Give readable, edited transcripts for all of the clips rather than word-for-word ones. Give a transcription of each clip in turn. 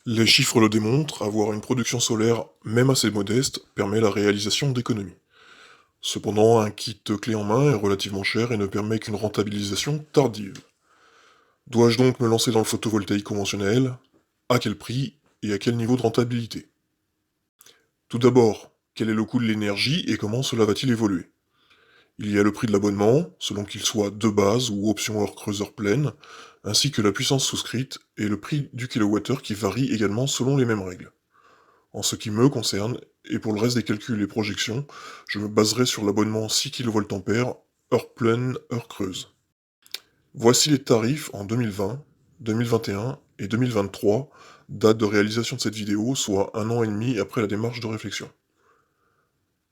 Les chiffres le démontrent, avoir une production solaire, même assez modeste, permet la réalisation d'économies. Cependant, un kit clé en main est relativement cher et ne permet qu'une rentabilisation tardive. Dois-je donc me lancer dans le photovoltaïque conventionnel? À quel prix et à quel niveau de rentabilité? Tout d'abord, quel est le coût de l'énergie et comment cela va-t-il évoluer? Il y a le prix de l'abonnement, selon qu'il soit de base ou option heure creuseur pleine, ainsi que la puissance souscrite et le prix du kilowattheure qui varie également selon les mêmes règles. En ce qui me concerne, et pour le reste des calculs et projections, je me baserai sur l'abonnement 6 kVA, heure pleine, heure creuse. Voici les tarifs en 2020, 2021 et 2023, date de réalisation de cette vidéo, soit 1 an et demi après la démarche de réflexion.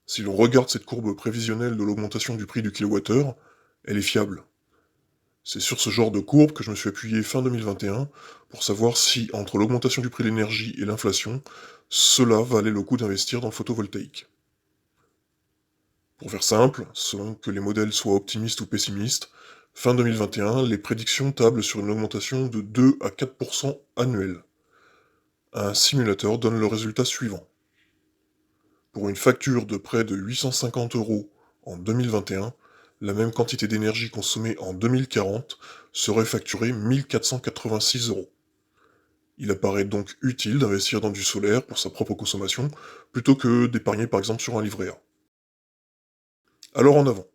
Si l'on regarde cette courbe prévisionnelle de l'augmentation du prix du kilowattheure, elle est fiable. C'est sur ce genre de courbe que je me suis appuyé fin 2021 pour savoir si, entre l'augmentation du prix de l'énergie et l'inflation, cela valait le coup d'investir dans le photovoltaïque. Pour faire simple, selon que les modèles soient optimistes ou pessimistes, fin 2021, les prédictions tablent sur une augmentation de 2 à 4% annuelle. Un simulateur donne le résultat suivant. Pour une facture de près de 850 € en 2021, la même quantité d'énergie consommée en 2040 serait facturée 1486 €. Il apparaît donc utile d'investir dans du solaire pour sa propre consommation, plutôt que d'épargner par exemple sur un livret A. Alors en avant,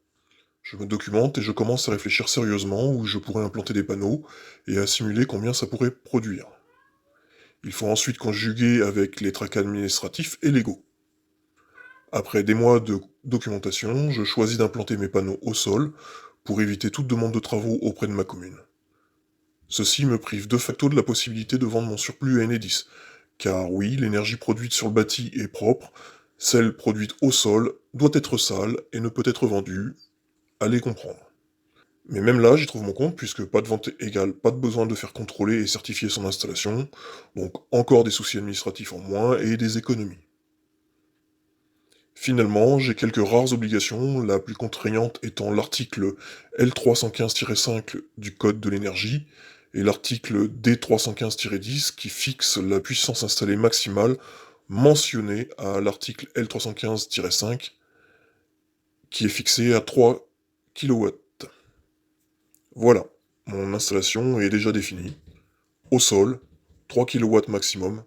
je me documente et je commence à réfléchir sérieusement où je pourrais implanter des panneaux et à simuler combien ça pourrait produire. Il faut ensuite conjuguer avec les tracas administratifs et légaux. Après des mois de documentation, je choisis d'implanter mes panneaux au sol pour éviter toute demande de travaux auprès de ma commune. Ceci me prive de facto de la possibilité de vendre mon surplus à Enedis, car oui, l'énergie produite sur le bâti est propre, celle produite au sol doit être sale et ne peut être vendue, allez comprendre. Mais même là, j'y trouve mon compte, puisque pas de vente égale pas de besoin de faire contrôler et certifier son installation, donc encore des soucis administratifs en moins et des économies. Finalement, j'ai quelques rares obligations, la plus contraignante étant l'article L315-5 du Code de l'énergie et l'article D315-10 qui fixe la puissance installée maximale mentionnée à l'article L315-5 qui est fixé à 3 kW. Voilà, mon installation est déjà définie. Au sol, 3 kW maximum,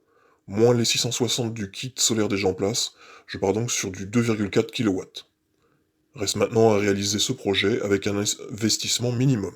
moins les 660 du kit solaire déjà en place, je pars donc sur du 2,4 kW. Reste maintenant à réaliser ce projet avec un investissement minimum.